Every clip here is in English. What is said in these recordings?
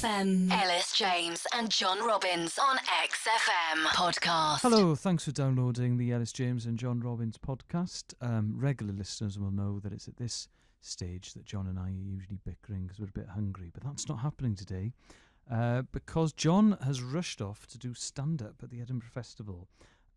XFM. Elis James and John Robbins on XFM podcast. Hello, thanks for downloading the Elis James and John Robbins podcast. Regular listeners will know that it's at this stage that John and I are usually bickering because we're a bit hungry, but that's not happening today because John has rushed off to do stand-up at the Edinburgh Festival.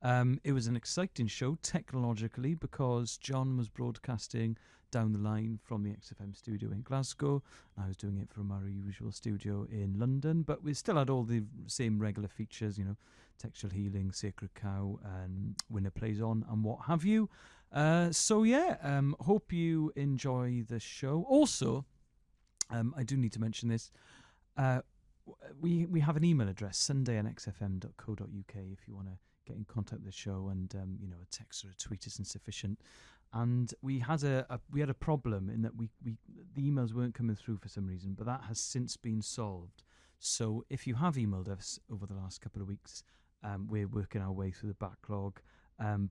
It was an exciting show technologically because John was broadcasting down the line from the XFM studio in Glasgow. I was doing it from our usual studio in London, but we still had all the same regular features, you know, textual healing, sacred cow, and winner plays on, and what have you. Hope you enjoy the show. Also, I do need to mention this. We have an email address, sunday@xfm.co.uk, if you want to get in contact with the show, and a text or a tweet isn't sufficient. And we had a problem in that the emails weren't coming through for some reason, but that has since been solved. So if you have emailed us over the last couple of weeks, we're working our way through the backlog,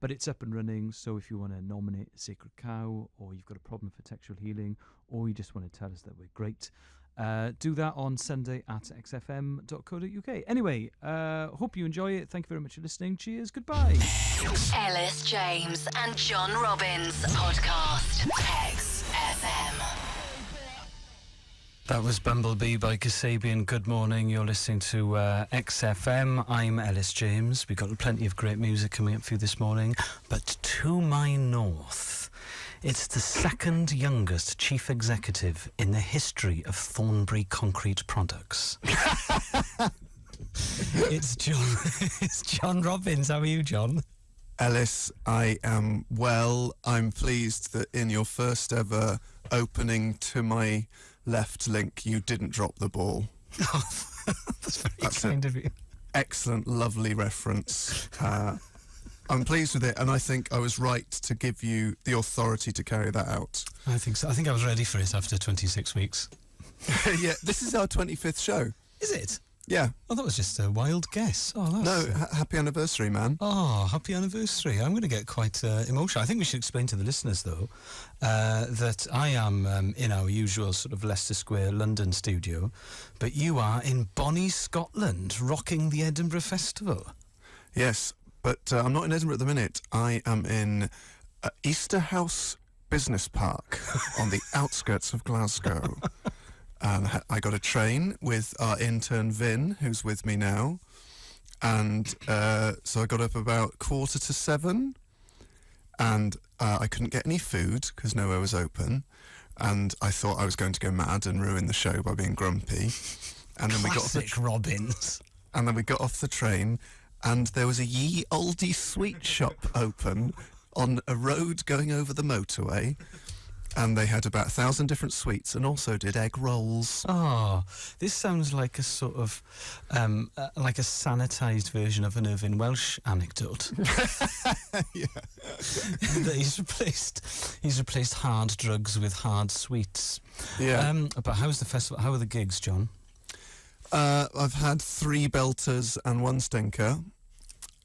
but it's up and running. So if you want to nominate a sacred cow, or you've got a problem for textual healing, or you just want to tell us that we're great, do that on sunday@xfm.co.uk. Anyway, hope you enjoy it. Thank you very much for listening. Cheers. Goodbye. Elis James and John Robbins podcast. XFM. That was Bumblebee by Kasabian. Good morning. You're listening to XFM. I'm Elis James. We've got plenty of great music coming up for you this morning. But to my north, it's the second youngest chief executive in the history of Thornbury Concrete Products. It's John Robbins. How are you, John? Elis, I am well. I'm pleased that in your first ever opening to my left link, you didn't drop the ball. That's very kind of you. Excellent, lovely reference. I'm pleased with it, and I think I was right to give you the authority to carry that out. I think so. I think I was ready for it after 26 weeks. Yeah, this is our 25th show. Is it? Yeah. Oh, that was just a wild guess. Oh, that's... No, happy anniversary, man. Oh, happy anniversary. I'm going to get quite emotional. I think we should explain to the listeners, though, that I am in our usual sort of Leicester Square London studio, but you are in Bonnie, Scotland, rocking the Edinburgh Festival. Yes, but I'm not in Edinburgh at the minute. I am in Easterhouse Business Park on the outskirts of Glasgow. I got a train with our intern Vin, who's with me now, and so I got up about 6:45, and I couldn't get any food because nowhere was open, and I thought I was going to go mad and ruin the show by being grumpy. And then Classic Robbins. And then we got off the train, and there was a ye oldie sweet shop open on a road going over the motorway. And they had about 1,000 different sweets, and also did egg rolls. Oh, this sounds like a sort of, like a sanitised version of an Irving Welsh anecdote. Yeah. That he's replaced hard drugs with hard sweets. Yeah. But how's the festival? How are the gigs, John? I've had 3 belters and 1 stinker.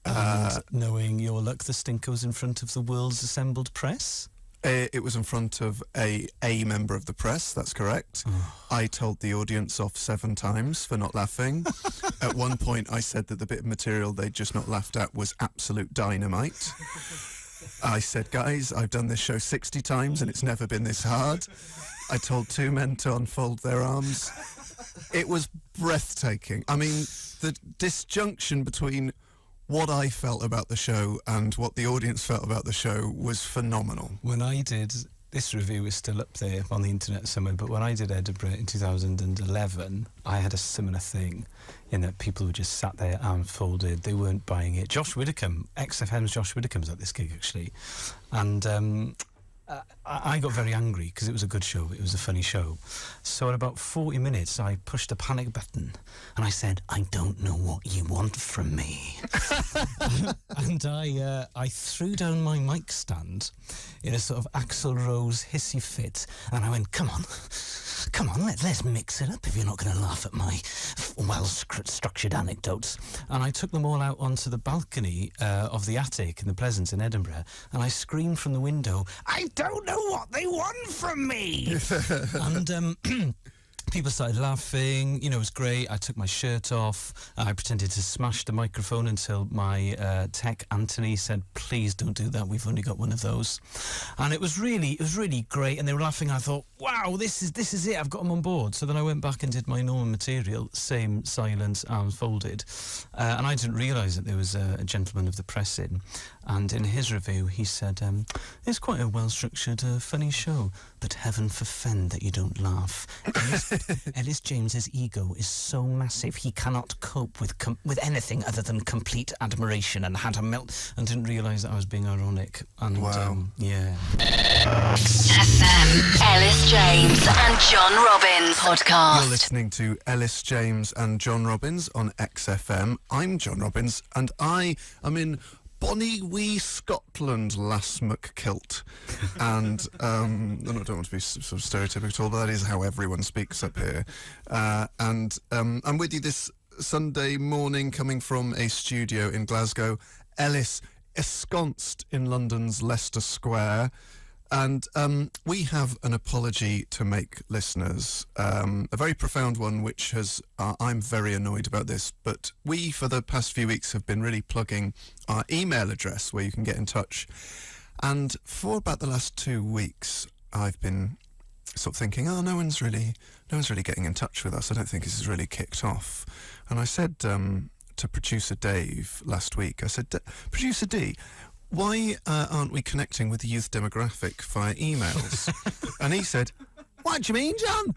And knowing your luck, the stinker was in front of the world's assembled press? It was in front of a member of the press, that's correct. Oh. I told the audience off 7 times for not laughing. At one point I said that the bit of material they'd just not laughed at was absolute dynamite. I said, guys, I've done this show 60 times and it's never been this hard. I told 2 men to unfold their arms. It was breathtaking. I mean, the disjunction between what I felt about the show and what the audience felt about the show was phenomenal. When I did, this review is still up there on the internet somewhere, but when I did Edinburgh in 2011, I had a similar thing in that people who just sat there arms folded, they weren't buying it. Josh Widdicombe, XFM's Josh Widdicombe's at this gig actually, and I got very angry because it was a good show, it was a funny show. So at about 40 minutes I pushed a panic button and I said, I don't know what you want from me. And I threw down my mic stand in a sort of Axl Rose hissy fit, and I went, come on, let's mix it up if you're not going to laugh at my well-structured anecdotes. And I took them all out onto the balcony of the attic in the Pleasance in Edinburgh, and I screamed from the window, I don't know what they want from me. And People started laughing, it was great. I took my shirt off. I pretended to smash the microphone until my tech, Anthony, said, please don't do that. We've only got one of those. And it was really great. And they were laughing. I thought, wow, this is it. I've got them on board. So then I went back and did my normal material, same silence, arms folded. And I didn't realise that there was a gentleman of the press in. And in his review, he said, it's quite a well-structured, funny show, but heaven forfend that you don't laugh. Elis James's ego is so massive, he cannot cope with anything other than complete admiration, and had a melt, and didn't realise that I was being ironic. And, wow. Yeah. FM, Elis James and John Robbins podcast. You're listening to Elis James and John Robbins on XFM. I'm John Robbins, and I am in bonny wee Scotland, lass McKilt. And I don't want to be sort of stereotypical at all, but that is how everyone speaks up here. And I'm with you this Sunday morning, coming from a studio in Glasgow. Elis, ensconced in London's Leicester Square. And we have an apology to make, listeners, a very profound one, which has, I'm very annoyed about this, but we, for the past few weeks, have been really plugging our email address where you can get in touch. And for about the last 2 weeks, I've been sort of thinking, no one's really getting in touch with us. I don't think this has really kicked off. And I said to producer Dave last week, I said, Producer D, why aren't we connecting with the youth demographic via emails? And he said, what do you mean, John?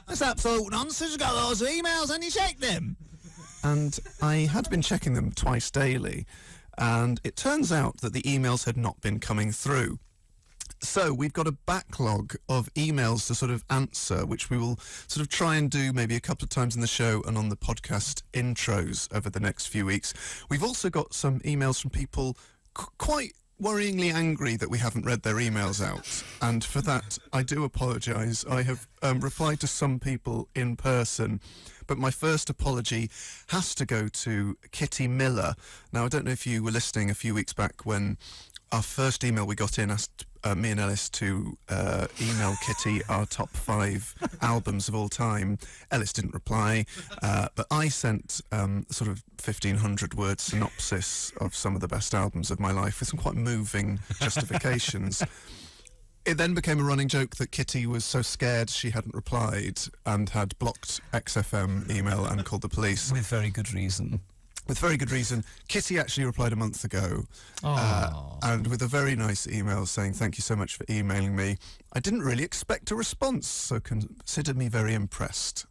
That's absolute nonsense. You've got those emails and you check them. And I had been checking them twice daily, and it turns out that the emails had not been coming through. So we've got a backlog of emails to sort of answer, which we will sort of try and do maybe a couple of times in the show and on the podcast intros over the next few weeks. We've also got some emails from people quite worryingly angry that we haven't read their emails out, and for that I do apologise. I have replied to some people in person, but my first apology has to go to Kitty Miller. Now, I don't know if you were listening a few weeks back when our first email we got in asked me and Elis to email Kitty our top 5 albums of all time. Elis didn't reply, but I sent sort of 1,500-word synopsis of some of the best albums of my life with some quite moving justifications. It then became a running joke that Kitty was so scared she hadn't replied and had blocked XFM email and called the police. With very good reason. With very good reason. Kitty actually replied a month ago, and with a very nice email saying, thank you so much for emailing me. I didn't really expect a response, so consider me very impressed.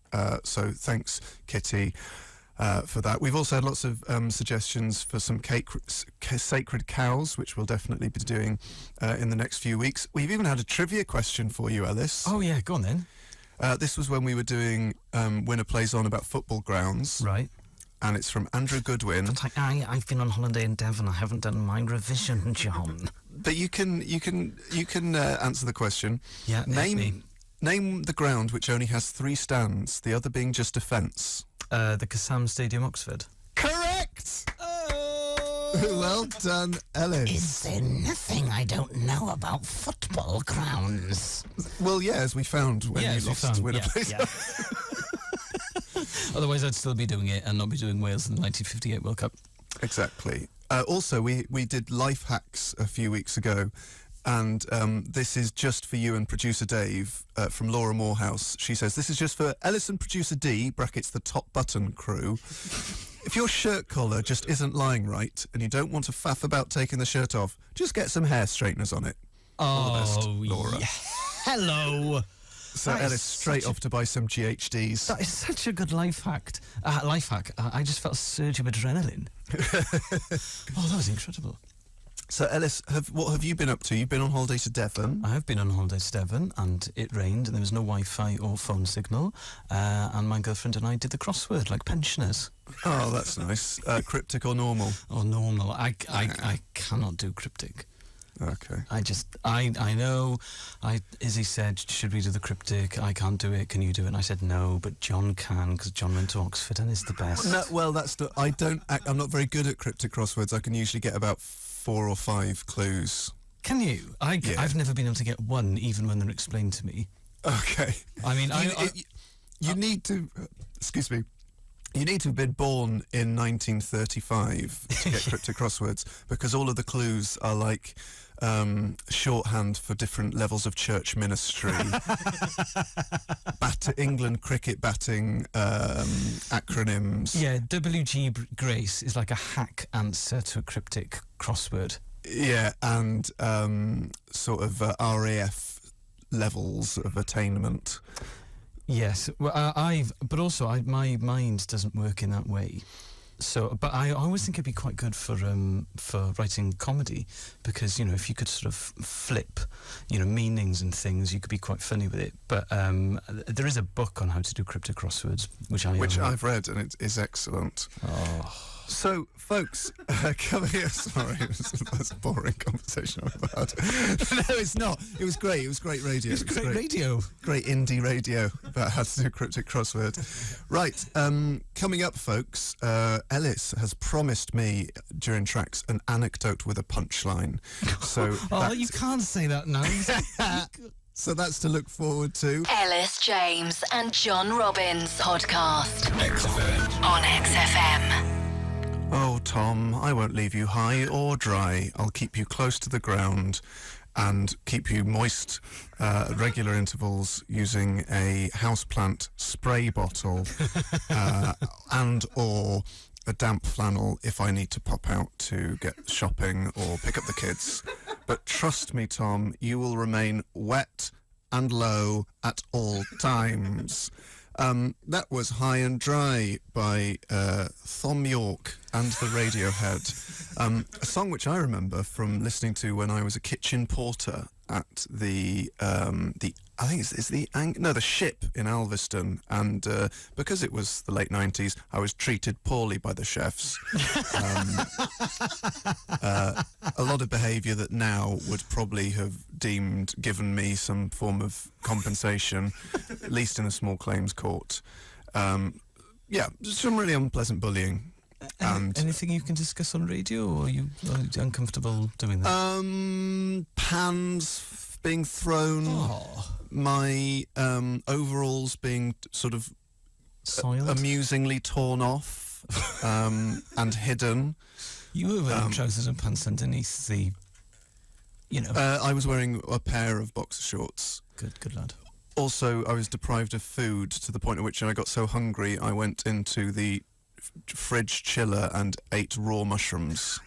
So thanks, Kitty, for that. We've also had lots of suggestions for some sacred cows, which we'll definitely be doing in the next few weeks. We've even had a trivia question for you, Elis. Oh, yeah, go on then. This was when we were doing Winner Plays On about football grounds. Right. And it's from Andrew Goodwin. It's like, I've been on holiday in Devon. I haven't done my revision, John. But you can answer the question. Yeah, name the ground which only has 3 stands, the other being just a fence. The Kassam Stadium, Oxford. Correct! Well done, Elis. Is there nothing I don't know about football grounds? Well, yeah, as we found when you lost Winner Plays On. Otherwise, I'd still be doing it and not be doing Wales in the 1958 World Cup. Exactly. Also, we did life hacks a few weeks ago, and this is just for you and producer Dave from Laura Morehouse. She says, this is just for Elis and producer D, brackets the top button crew. If your shirt collar just isn't lying right and you don't want to faff about taking the shirt off, just get some hair straighteners on it. All the best, Laura. Yeah. Hello. So Elis straight off to buy some GHDs. That is such a good life hack. I just felt a surge of adrenaline. Oh, that was incredible. So Elis, what have you been up to? You've been on holiday to Devon. I have been on holiday to Devon, and it rained, and there was no Wi-Fi or phone signal, and my girlfriend and I did the crossword like pensioners. Oh, that's nice. Cryptic or normal? Oh, normal. I cannot do cryptic. Okay. I know. Izzy said, should we do the cryptic? I can't do it. Can you do it? And I said no, but John can, because John went to Oxford and is the best. No, well, that's not. I'm not very good at cryptic crosswords. I can usually get about 4 or 5 clues. Can you? I've never been able to get one, even when they're explained to me. Okay. I mean, You need to... excuse me. You need to have been born in 1935 to get cryptic crosswords, because all of the clues are like shorthand for different levels of church ministry. England cricket batting acronyms. Yeah, W.G. Grace is like a hack answer to a cryptic crossword. Yeah, and sort of RAF levels of attainment. Yes, well, my mind doesn't work in that way. So, but I always think it'd be quite good for writing comedy, because, you know, if you could sort of flip, you know, meanings and things, you could be quite funny with it. But there is a book on how to do cryptic crosswords, which I've read, and it is excellent. Oh. So, folks, coming here. Sorry, that's a boring conversation I've had. No, it's not. It was great. It was great radio. It was great radio. Great indie radio about how to do cryptic crossword. Right, coming up, folks, Elis has promised me during tracks an anecdote with a punchline. So, you can't say that now. So that's to look forward to. Elis James and John Robbins podcast XFM. on XFM. Oh, Tom, I won't leave you high or dry. I'll keep you close to the ground and keep you moist at regular intervals using a houseplant spray bottle and or a damp flannel if I need to pop out to get shopping or pick up the kids. But trust me, Tom, you will remain wet and low at all times. That was High and Dry by Thom Yorke and the Radiohead. A song which I remember from listening to when I was a kitchen porter at the I think it's the Ship in Alveston, and because it was the late 90s, I was treated poorly by the chefs. A lot of behaviour that now would probably have given me some form of compensation, at least in a small claims court. Yeah, some really unpleasant bullying. And anything you can discuss on radio, or are you uncomfortable doing that? Pans being thrown. Oh. My overalls being sort of Soiled? amusingly torn off and hidden. You were wearing trousers and pants underneath the, you know. I was wearing a pair of boxer shorts. Good lad. Also, I was deprived of food to the point at which I got so hungry I went into the fridge chiller and ate raw mushrooms.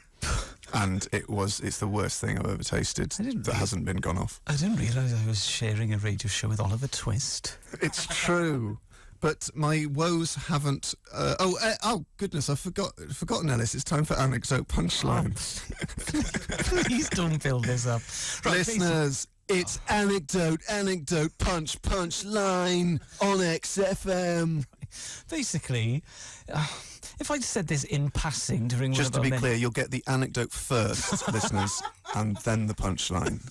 And it's the worst thing I've ever tasted that hasn't been gone off. I didn't realise I was sharing a radio show with Oliver Twist. It's true. But my woes haven't... oh, goodness, I've forgotten, Elis. It's time for Anecdote Punchline. Please don't build this up. Right, listeners, it's Anecdote Punchline on XFM. Basically... if I'd said this in passing during... Just to be clear, you'll get the anecdote first, listeners, and then the punchline.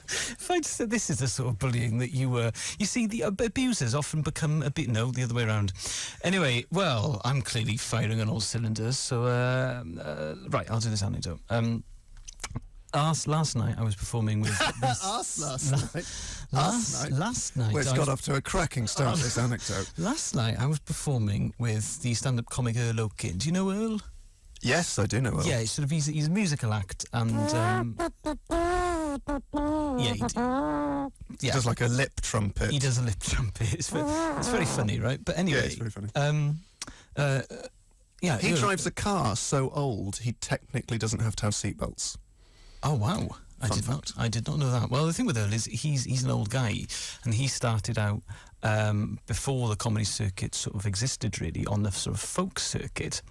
If I'd said this is the sort of bullying that you were... You see, the abusers often become a bit... No, the other way around. Anyway, well, I'm clearly firing on all cylinders, so... right, I'll do this anecdote. Last night I was performing with... Last night... Well, it's got off to a cracking start, this anecdote. Last night I was performing with the stand-up comic Earl O'Kid. Do you know Earl? Yes, I do know Earl. Yeah, he's a musical act, and... yeah, He does like a lip trumpet. He does a lip trumpet. It's very funny, right? But anyway... Yeah, it's very funny. Yeah, he drives a car so old he technically doesn't have to have seatbelts. Oh, wow. Fact. I did not know that. Well, the thing with Earl is he's an old guy, and he started out before the comedy circuit sort of existed, really, on the sort of folk circuit.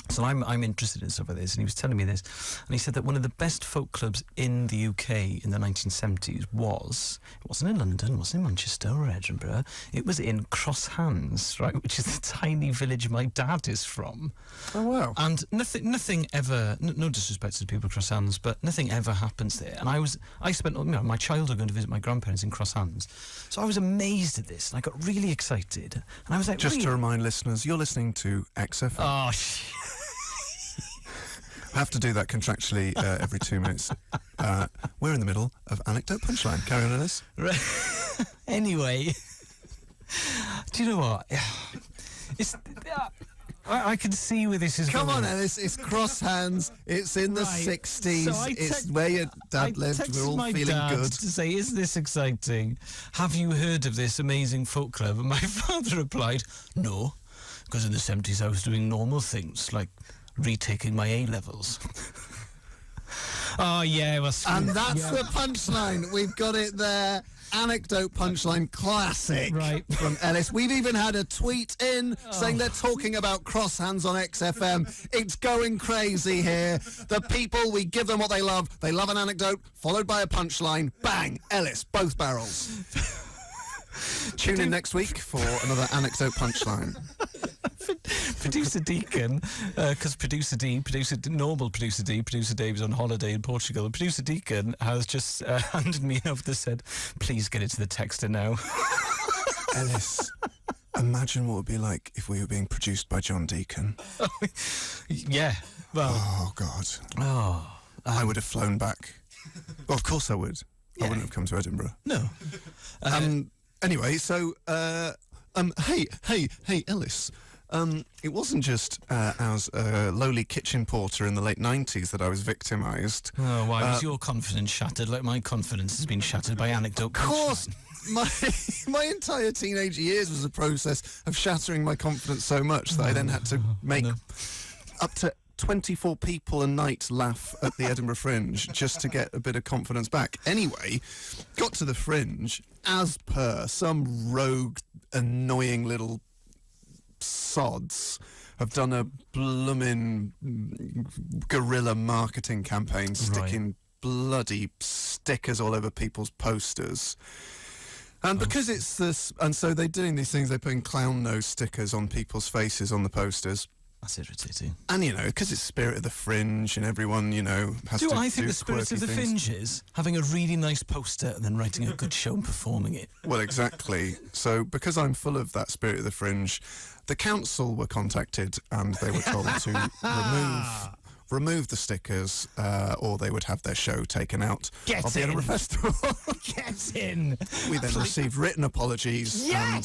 So I'm interested in stuff like this, and he was telling me this, and he said that one of the best folk clubs in the UK in the 1970s it wasn't in London, it wasn't in Manchester or Edinburgh, it was in Cross Hands, right, which is the tiny village my dad is from. Oh, wow. And nothing ever, no disrespect to the people of Cross Hands, but nothing ever happens there. And I spent my childhood going to visit my grandparents in Cross Hands, so I was amazed at this, and I got really excited, and I was like, just to remind listeners, you're listening to XFM. Oh, shit. I have to do that contractually every 2 minutes. We're in the middle of Anecdote Punchline. Carry on, Elis. Right. Anyway, Do you know what? It's... I can see where this is Come going. on, Elis, it's cross hands. It's in the Right. 60s. So It's where your dad lived. texted We're all my feeling dad good. to say, is this exciting? Have you heard of this amazing folk club? And my father replied, no, because in the 70s I was doing normal things, like retaking my A-levels. Oh, yeah, well... And that's the punchline. We've got it there. Anecdote punchline classic from Elis. We've even had a tweet in saying they're talking about cross hands on XFM. It's going crazy here. The people, we give them what they love. They love an anecdote, followed by a punchline. Bang! Elis, both barrels. Tune in next week for another anecdote punchline. Producer Deacon, because normal producer Dave is on holiday in Portugal. Producer Deacon has just handed me over and said, please get it to the texter now. Elis, imagine what it would be like if we were being produced by John Deacon. Yeah, well... Oh, God. Oh, I would have flown back. Well, of course I would. Yeah. I wouldn't have come to Edinburgh. No. Anyway, so, hey, Elis. It wasn't just as a lowly kitchen porter in the late 90s that I was victimised. Oh, why was your confidence shattered like my confidence has been shattered by Anecdote? Of course, my entire teenage years was a process of shattering my confidence so much that I then had to make up to 24 people a night laugh at the Edinburgh Fringe just to get a bit of confidence back. Anyway, got to the Fringe, as per some rogue, annoying little sods have done a bloomin' guerrilla marketing campaign sticking bloody stickers all over people's posters. And because it's this, and so they're doing these things, they're putting clown nose stickers on people's faces on the posters. That's irritating. And, you know, because it's Spirit of the Fringe and everyone, you know, has to do I think the Spirit of the things. Fringe is having a really nice poster and then writing a good show and performing it. Well, exactly. So, because I'm full of that Spirit of the Fringe, the council were contacted and they were told to remove the stickers or they would have their show taken out of the Edinburgh Festival. Get in! We then received written apologies and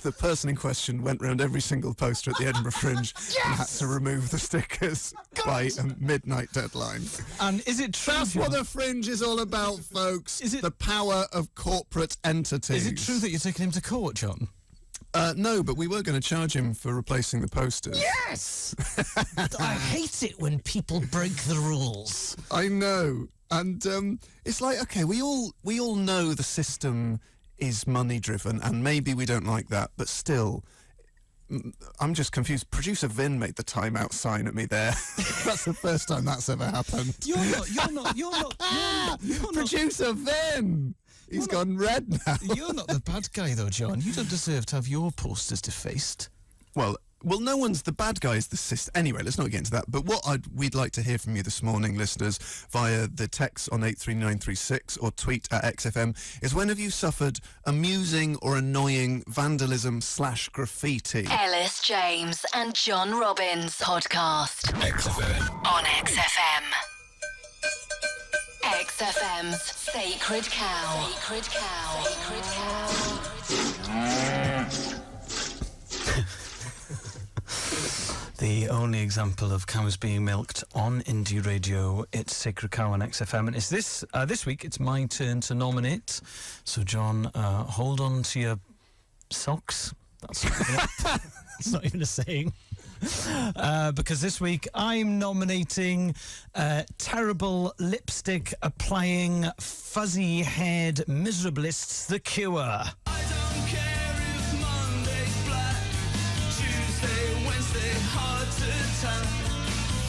the person in question went round every single poster at the Edinburgh Fringe and had to remove the stickers by a midnight deadline. And is it true? That's what the Fringe is all about, folks. Is it the power of corporate entities? Is it true that you're taking him to court, John? No, but we were going to charge him for replacing the posters. Yes! I hate it when people break the rules. I know. And it's like, okay, we all know the system is money-driven, and maybe we don't like that, but still, I'm just confused. Producer Vin made the timeout sign at me there. That's the first time that's ever happened. You're not. Producer Vin! He's gone red now. You're not the bad guy, though, John. You don't deserve to have your posters defaced. Well, no one's the bad guy, is the system. Anyway, let's not get into that. But what we'd like to hear from you this morning, listeners, via the text on 83936 or tweet at XFM, is when have you suffered amusing or annoying vandalism / graffiti? Elis James and John Robbins podcast. XFM. On XFM. XFM's Sacred Cow. Sacred Cow. Sacred Cow. The only example of cows being milked on indie radio, it's Sacred Cow on XFM. And it's this week, it's my turn to nominate. So, John, hold on to your socks. That's not even a saying. Because this week I'm nominating terrible lipstick applying fuzzy haired miserablists, The Cure. I don't care if Monday's black, Tuesday, Wednesday, hard to tell,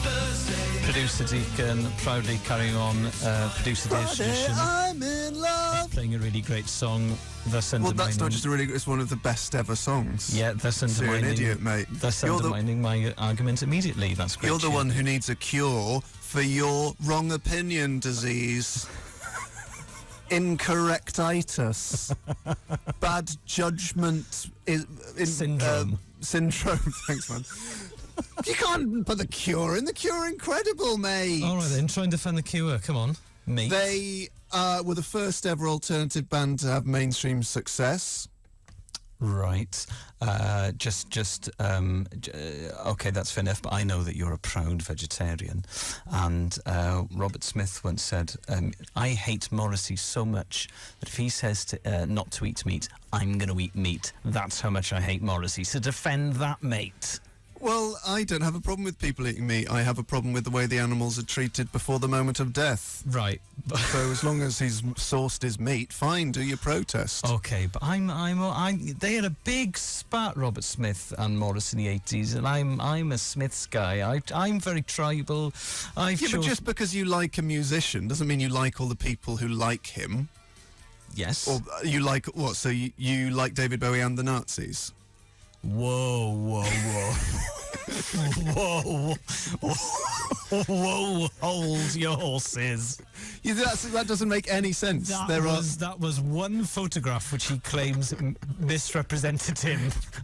Thursday. Producer Deacon proudly carrying on Producer Dave's tradition. I'm in love. Playing a really great song, thus Well, undermining... that's not just it's one of the best ever songs. Yeah, thus So you're undermining... an idiot, mate. Thus You're undermining my argument immediately. That's great. You're the one who needs a cure for your wrong opinion disease. Incorrectitis. Bad judgment Syndrome. Syndrome. Thanks, man. You can't put The Cure in. The Cure incredible, mate. All right, then. Try and defend The Cure. Come on, mate. They were the first ever alternative band to have mainstream success. Right. Okay, that's fair enough, but I know that you're a proud vegetarian. And Robert Smith once said, I hate Morrissey so much that if he says not to eat meat, I'm going to eat meat. That's how much I hate Morrissey. So defend that, mate. Well, I don't have a problem with people eating meat. I have a problem with the way the animals are treated before the moment of death. Right. So as long as he's sourced his meat, fine, do your protest. Okay, but they had a big spat, Robert Smith and Morris in the 80s, and I'm a Smiths guy. I'm very tribal. But just because you like a musician doesn't mean you like all the people who like him. Yes. Or you like what? So you like David Bowie and the Nazis? Whoa, whoa, whoa. Whoa, hold your horses. That doesn't make any sense. That was one photograph which he claims misrepresented him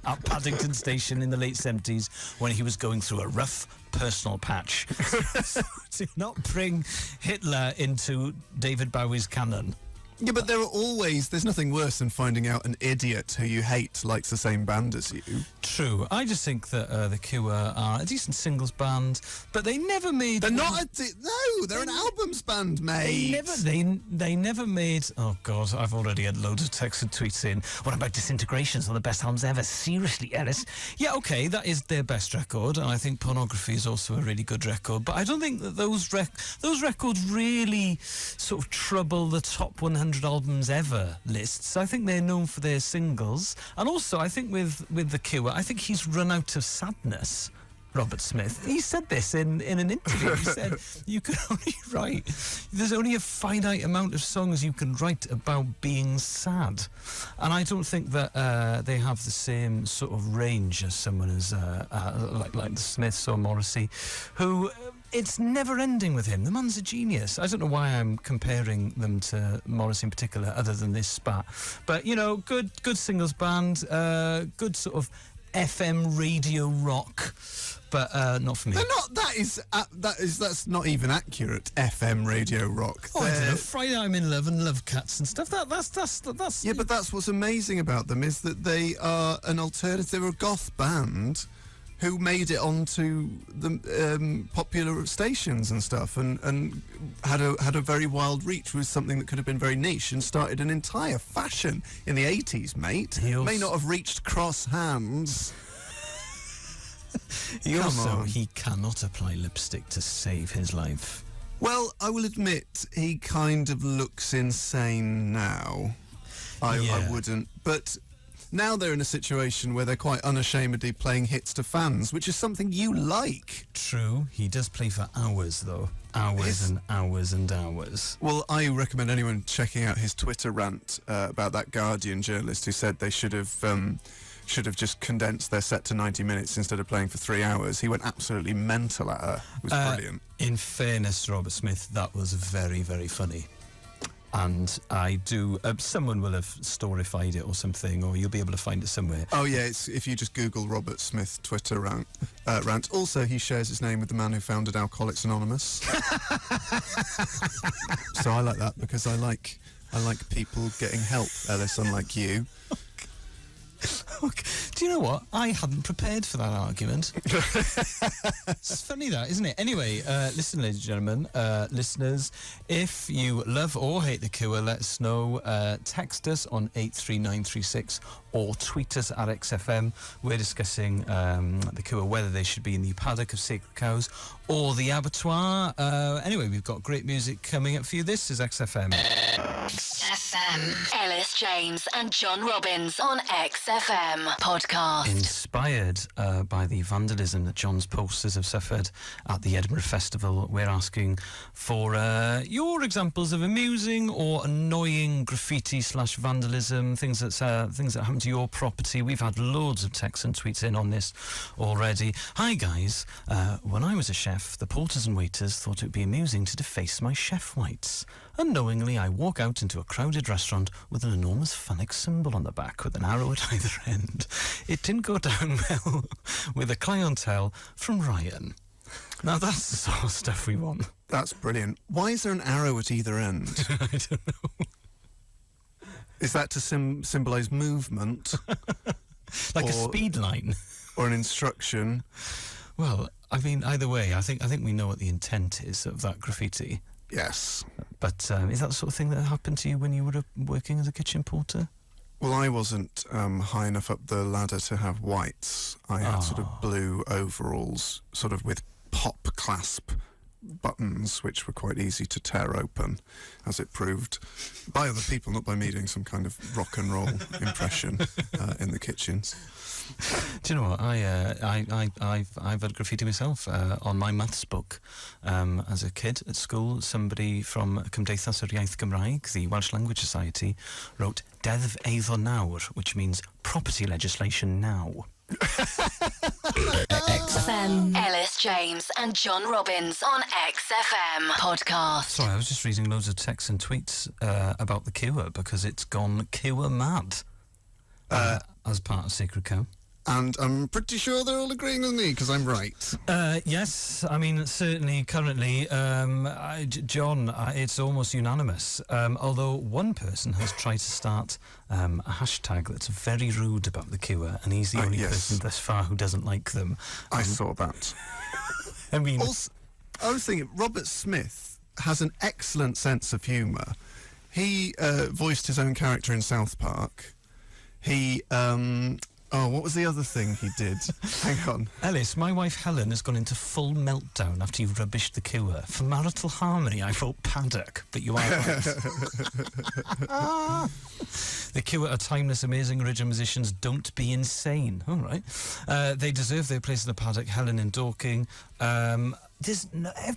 at Paddington Station in the late 70s when he was going through a rough personal patch. So to not bring Hitler into David Bowie's canon. Yeah, but there's nothing worse than finding out an idiot who you hate likes the same band as you. True. I just think that The Cure are a decent singles band, but they never made... They're not they're an albums band, mate. They never made... Oh, God, I've already had loads of texts and tweets in. What about Disintegrations? One of the best albums ever. Seriously, Elis? Yeah, OK, that is their best record, and I think Pornography is also a really good record, but I don't think that those records really sort of trouble the top 100 albums ever lists. I think they're known for their singles, and also I think with The Cure, I think he's run out of sadness. Robert Smith, he said this in an interview. He said you can only write, there's only a finite amount of songs you can write about being sad, and I don't think that they have the same sort of range as someone as like the Smiths or Morrissey, who it's never ending with him. The man's a genius. I don't know why I'm comparing them to Morrissey in particular, other than this spat. But you know, good singles band, good sort of FM radio rock, but not for me. They're not. That's not even accurate. FM radio rock. Oh, I don't know. Friday I'm in Love and Love Cats and stuff. That's. Yeah, but that's what's amazing about them is that they are an alternative. They're a goth band who made it onto the popular stations and stuff, and had a very wild reach with something that could have been very niche and started an entire fashion in the 80s, mate. May not have reached cross hands. He cannot apply lipstick to save his life. Well, I will admit he kind of looks insane now. I wouldn't, but now they're in a situation where they're quite unashamedly playing hits to fans, which is something you like. True, he does play for hours, though. Hours and hours and hours. Well, I recommend anyone checking out his Twitter rant about that Guardian journalist who said they should have just condensed their set to 90 minutes instead of playing for 3 hours. He went absolutely mental at her. It was brilliant. In fairness, Robert Smith, that was very, very funny. And I do... someone will have storified it or something, or you'll be able to find it somewhere. Oh, yeah, it's if you just Google Robert Smith Twitter rant. Also, he shares his name with the man who founded Alcoholics Anonymous. So I like that, because I like people getting help, Elis, unlike you. Okay. Do you know what? I hadn't prepared for that argument. It's funny that, isn't it? Anyway, listen, ladies and gentlemen, listeners, if you love or hate The Cure, let us know. Text us on 83936 or tweet us at XFM. We're discussing The Cure, whether they should be in the paddock of sacred cows or the abattoir. Anyway, we've got great music coming up for you. This is XFM. XFM. Elis James and John Robbins on XFM podcast. Inspired by the vandalism that John's posters have suffered at the Edinburgh Festival, we're asking for your examples of amusing or annoying graffiti / vandalism, things that happen to your property. We've had loads of texts and tweets in on this already. Hi guys, when I was a chef, the porters and waiters thought it would be amusing to deface my chef whites. Unknowingly, I walk out into a crowded restaurant with an enormous phallic symbol on the back with an arrow at either end. It didn't go down well with a clientele from Ryan. Now that's the sort of stuff we want. That's brilliant. Why is there an arrow at either end? I don't know. Is that to symbolise movement? Like a speed line? Or an instruction? Well, I mean, either way, I think we know what the intent is of that graffiti. Yes. But is that the sort of thing that happened to you when you were working as a kitchen porter? Well, I wasn't high enough up the ladder to have whites. I had sort of blue overalls, sort of with pop clasp buttons, which were quite easy to tear open, as it proved, by other people, not by me doing some kind of rock and roll impression in the kitchens. Do you know what? I've had graffiti myself on my maths book. As a kid at school, somebody from Cymdeithas yr Iaith Gymraeg, the Welsh Language Society, wrote Deddf Eiddo Nawr, which means property legislation now. XFM. Elis James and John Robbins on XFM podcast. Sorry, I was just reading loads of texts and tweets about the Cure because it's gone Cure mad as part of Sacred Cow. And I'm pretty sure they're all agreeing with me, because I'm right. Yes, I mean, certainly, currently, John, it's almost unanimous. Although one person has tried to start a hashtag that's very rude about the Cure, and he's the only person thus far who doesn't like them. I saw that. I mean... Also, I was thinking, Robert Smith has an excellent sense of humour. He voiced his own character in South Park. He... what was the other thing he did? Hang on. Elis, my wife Helen has gone into full meltdown after you rubbished the Cure. For marital harmony, I thought Paddock, but you are right. The Cure are timeless, amazing original musicians. Don't be insane. All right. They deserve their place in the Paddock. Helen in Dorking.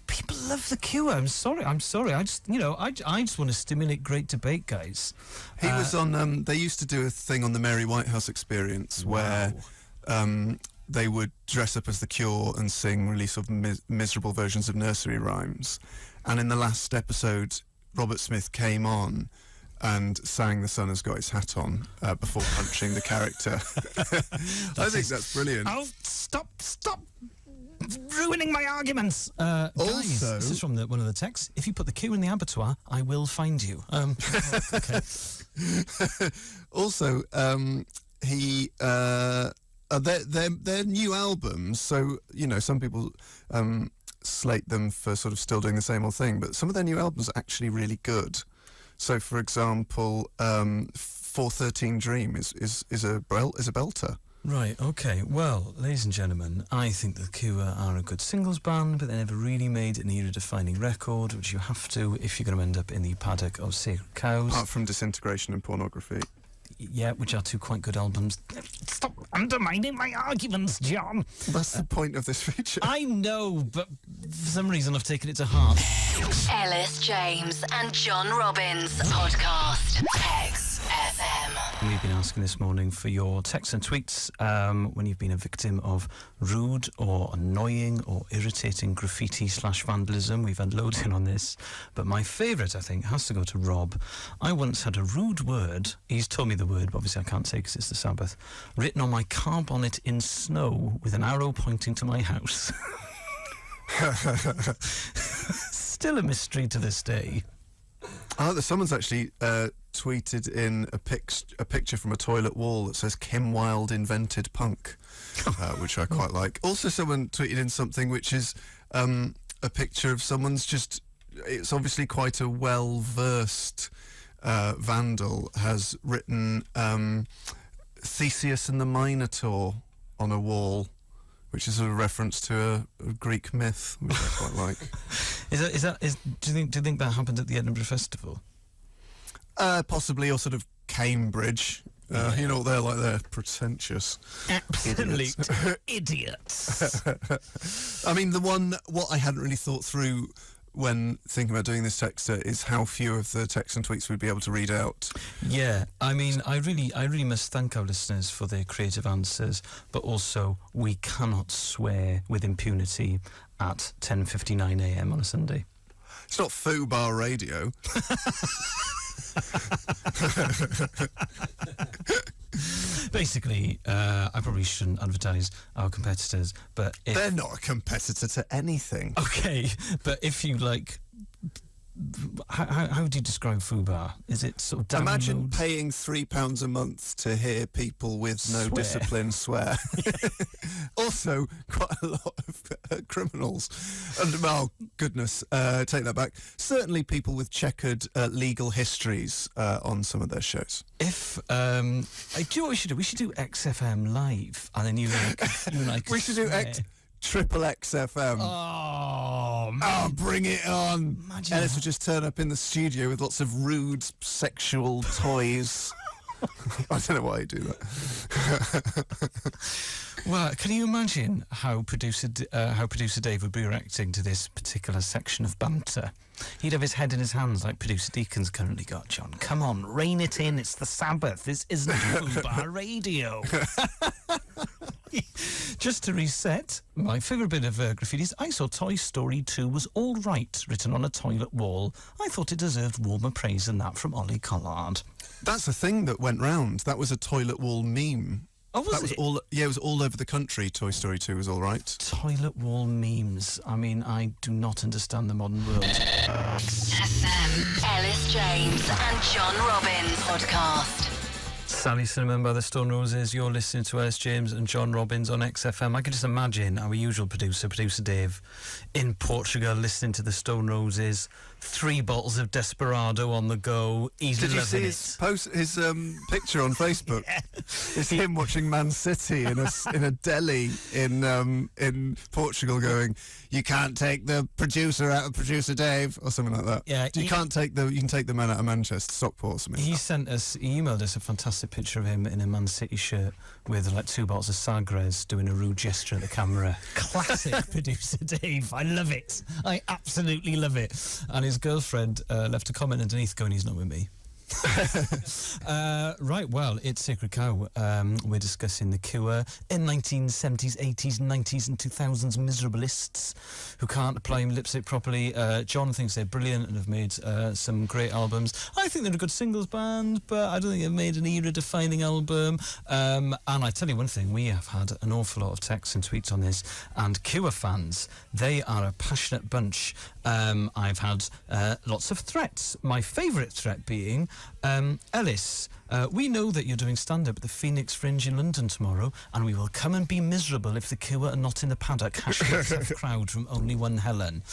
People love the Cure. I'm sorry. I just want to stimulate great debate, guys. He was on. They used to do a thing on the Mary Whitehouse Experience where they would dress up as the Cure and sing really sort of miserable versions of nursery rhymes. And in the last episode, Robert Smith came on and sang "The Sun Has Got Its Hat On" before punching the character. I think that's brilliant. Oh, stop ruining my arguments. Guys, Also, this is from one of the texts. If you put the Q in the abattoir, I will find you. Okay. Also, they're new albums, so some people slate them for sort of still doing the same old thing, but some of their new albums are actually really good. So, for example, 413 Dream is a belter. Right, okay. Well, ladies and gentlemen, I think the Cure are a good singles band, but they never really made an era-defining record, which you have to if you're going to end up in the Paddock of Sacred Cows. Apart from Disintegration and Pornography. Yeah, which are two quite good albums. Stop undermining my arguments, John. That's the point of this feature. I know, but for some reason I've taken it to heart. Elis James and John Robbins podcast. XFM. We've been asking this morning for your texts and tweets when you've been a victim of rude or annoying or irritating graffiti/vandalism. We've had loads in on this, but my favourite, I think, has to go to Rob. I once had a rude word, he's told me the word, but obviously I can't say because it's the Sabbath, written on my car bonnet in snow with an arrow pointing to my house. Still a mystery to this day. Someone's actually tweeted in a picture from a toilet wall that says Kim Wilde invented punk, which I quite like. Also, someone tweeted in something which is a picture of someone's it's obviously quite a well-versed vandal, has written Theseus and the Minotaur on a wall, which is a reference to a Greek myth, which I quite like. Do you think that happened at the Edinburgh Festival? Possibly, or sort of Cambridge. You know, they're pretentious. Absolute idiots. I mean, what I hadn't really thought through when thinking about doing this texter is how few of the texts and tweets we'd be able to read out. Yeah, I mean, I really must thank our listeners for their creative answers, but also we cannot swear with impunity at 10:59 a.m. on a Sunday. It's not Foo-Bar Radio. Basically, I probably shouldn't advertise our competitors, but they're not a competitor to anything. Okay, but if you how do you describe FUBAR? Is it sort of Imagine downloads? paying £3 a month to hear people with no Swear. discipline swear. Also, quite a lot of criminals. And, oh, goodness, take that back. Certainly people with checkered legal histories on some of their shows. If do you know what we should do? We should do XFM live, and then you and I could We should do swear. Triple XFM. Oh, man. Oh, bring it on. Imagine Elis that. would just turn up in the studio with lots of rude sexual toys. I don't know why you do that. Well, can you imagine how producer Dave would be reacting to this particular section of banter? He'd have his head in his hands like producer Deacon's currently got. John, come on, rein it in. It's the Sabbath. This isn't FUBAR radio. Just to reset, my favourite bit of graffiti is I saw Toy Story 2 was all right written on a toilet wall. I thought it deserved warmer praise than that from Ollie Collard. That's a thing that went round. That was a toilet wall meme. Oh, was That was it? all. Yeah, it was all over the country. Toy Story 2 was all right. Toilet wall memes. I mean, I do not understand the modern world. FM. Elis James and John Robbins podcast. Sally Cinnamon by the Stone Roses. You're listening to Elis James and John Robbins on XFM. I can just imagine our usual producer Dave, in Portugal listening to the Stone Roses. 3 bottles of Desperado on the go. He's Did you loving see it. his picture on Facebook? It's him watching Man City in a deli in Portugal, going, "You can't take the producer out of producer Dave," or something like that. Yeah, you can take the man out of Manchester, Stockport, or something. He emailed us a fantastic picture of him in a Man City shirt with like 2 bottles of Sagres doing a rude gesture at the camera. Classic producer Dave. I love it. I absolutely love it. And his girlfriend left a comment underneath going, "He's not with me." Right, well, it's Sacred Cow. We're discussing The Cure in 1970s, 80s, 90s and 2000s miserableists who can't apply lipstick properly. John thinks they're brilliant and have made some great albums. I think they're a good singles band, but I don't think they've made an era-defining album. And I tell you one thing, we have had an awful lot of texts and tweets on this, and Cure fans, they are a passionate bunch. I've had lots of threats. My favourite threat being, Elis, we know that you're doing stand-up at the Phoenix Fringe in London tomorrow, and we will come and be miserable if the Cure are not in the paddock. # crowd from Only One Helen.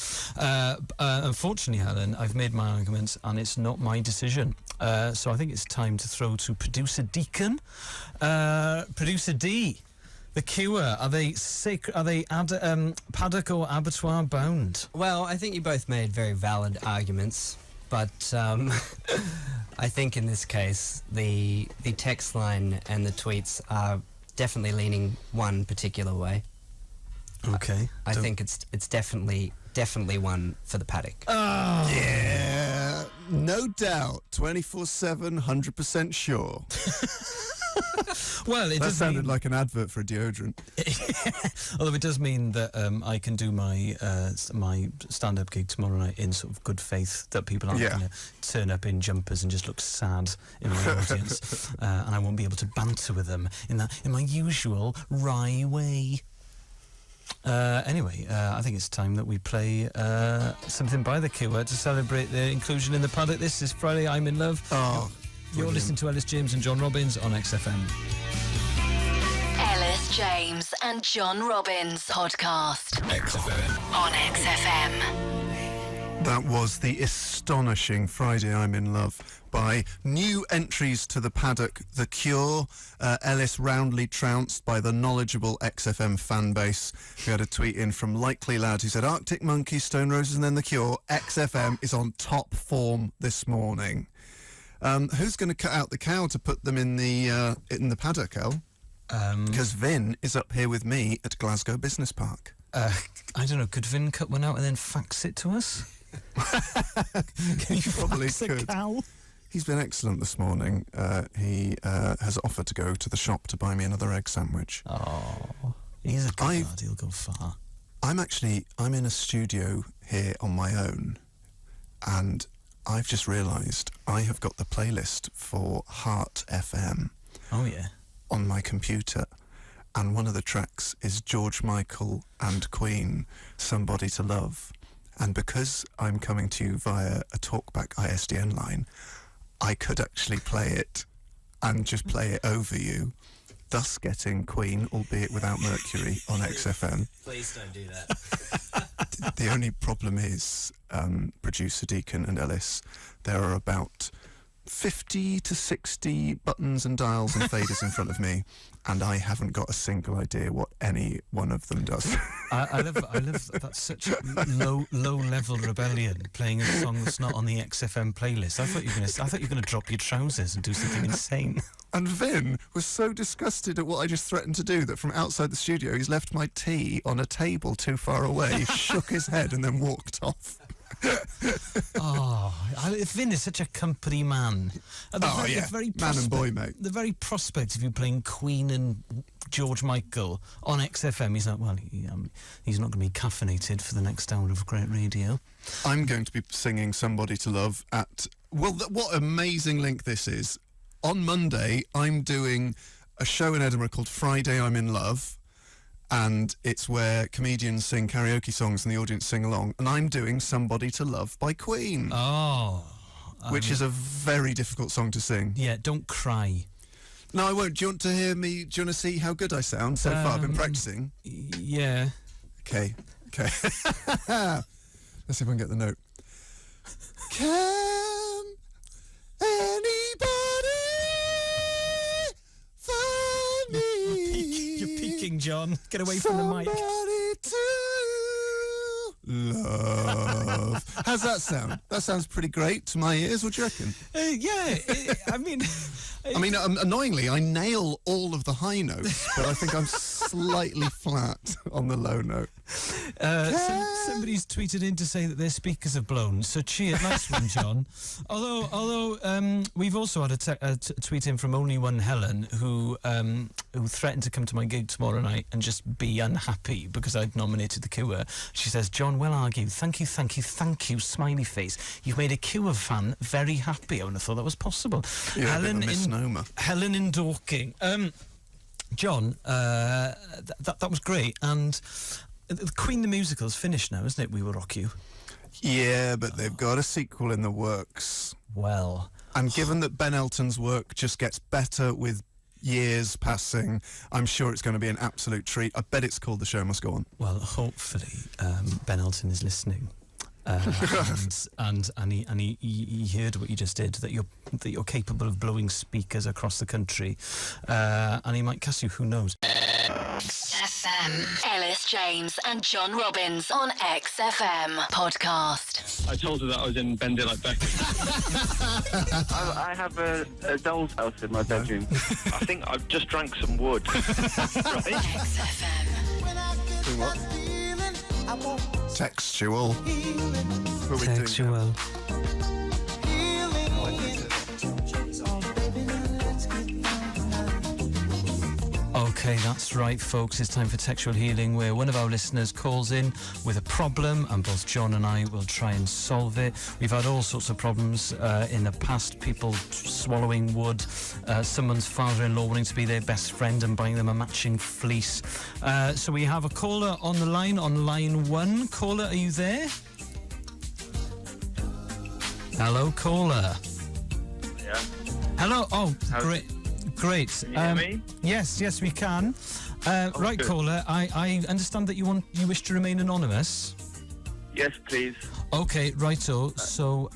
Unfortunately, Helen, I've made my arguments, and it's not my decision. So I think it's time to throw to producer Deacon. Producer D. The Cure, are they paddock or abattoir bound? Well, I think you both made very valid arguments, but I think in this case the text line and the tweets are definitely leaning one particular way. Okay. I think it's definitely one for the paddock. Yeah, no doubt. 24/7, 100% sure. Well, it That does sounded mean, like an advert for a deodorant. although it does mean that I can do my my stand-up gig tomorrow night in sort of good faith that people aren't Yeah. going to turn up in jumpers and just look sad in my audience, and I won't be able to banter with them in my usual wry way. Anyway, I think it's time that we play something by The Cure to celebrate their inclusion in the paddock. This is Friday, I'm in Love. Oh, You're listening to Elis James and John Robbins on XFM. Elis James and John Robbins podcast on XFM. that was the astonishing Friday I'm in Love by new entries to the paddock, The Cure. Elis roundly trounced by the knowledgeable XFM fan base. We had a tweet in from Likely Lad who said, Arctic Monkeys, Stone Roses and then The Cure. XFM is on top form this morning. Who's going to cut out the cow to put them in the paddock, El? Because Vin is up here with me at Glasgow Business Park. I don't know, could Vin cut one out and then fax it to us? Can you Probably fax a could. cow? He's been excellent this morning. He has offered to go to the shop to buy me another egg sandwich. Oh, he's a good lad, he'll go far. I'm in a studio here on my own, and I've just realised I have got the playlist for Heart FM Oh, yeah. on my computer, and one of the tracks is George Michael and Queen, Somebody to Love. And because I'm coming to you via a talkback ISDN line, I could actually play it and just play it over you, thus getting Queen, albeit without Mercury, on XFM. Please don't do that. The only problem is, producer Deacon and Elis, there are about 50 to 60 buttons and dials and faders in front of me, and I haven't got a single idea what any one of them does. I love that's such low level rebellion, playing a song that's not on the XFM playlist. I thought you were gonna drop your trousers and do something insane. And Vin was so disgusted at what I just threatened to do that from outside the studio he's left my tea on a table too far away, shook his head and then walked off. Vin is such a company man. Man and boy, mate. The very prospect of you playing Queen and George Michael on XFM, he's like, well, he's not going to be caffeinated for the next hour of great radio. I'm going to be singing Somebody to Love at... Well, what amazing link this is. On Monday, I'm doing a show in Edinburgh called Friday I'm in Love, and it's where comedians sing karaoke songs and the audience sing along, and I'm doing Somebody to Love by Queen. Which is a very difficult song to sing. Yeah, don't cry. No, I won't. Do you want to hear me? Do you want to see how good I sound so far? I've been practicing. Yeah. Okay. Let's see if I can get the note. Can anybody find me? You're peeking, John. Get away from the mic. Somebody to love. How's that sound? That sounds pretty great to my ears. What do you reckon? Annoyingly, I nail all of the high notes, but I think I'm slightly flat on the low note. Somebody's tweeted in to say that their speakers have blown. So cheer, nice one, John. Although we've also had a tweet in from Only One Helen, who threatened to come to my gig tomorrow night and just be unhappy because I'd nominated The Cure. She says, John, well argued. Thank you, smiley face. You've made a Cure fan very happy. I wouldn't have thought that was possible. Yeah, Helen in Dorking. John, that was great. And Queen the Musical's finished now, isn't it? We Will Rock You. Yeah, but they've got a sequel in the works. Well. And given that Ben Elton's work just gets better with years passing, I'm sure it's going to be an absolute treat. I bet it's called The Show Must Go On. Well, hopefully Ben Elton is listening. and he heard what you just did, that you're capable of blowing speakers across the country, and he might cast you, who knows. XFM. Elis James and John Robbins on XFM podcast. I told her that I was in Bend It Like Beckham. I have a doll's house in my bedroom. I think I've just drank some wood. Right? XFM. Do what? Textual. What are we doing? Textual. Okay, that's right, folks. It's time for Textual Healing, where one of our listeners calls in with a problem, and both John and I will try and solve it. We've had all sorts of problems in the past, people swallowing wood, someone's father-in-law wanting to be their best friend and buying them a matching fleece. So we have a caller on the line, on line 1. Caller, are you there? Hello, caller. Yeah. Hello. Oh, great. Great. Can you hear me? Yes, we can. Right, good. caller. I understand that you wish to remain anonymous. Yes, please. Okay, righto. So,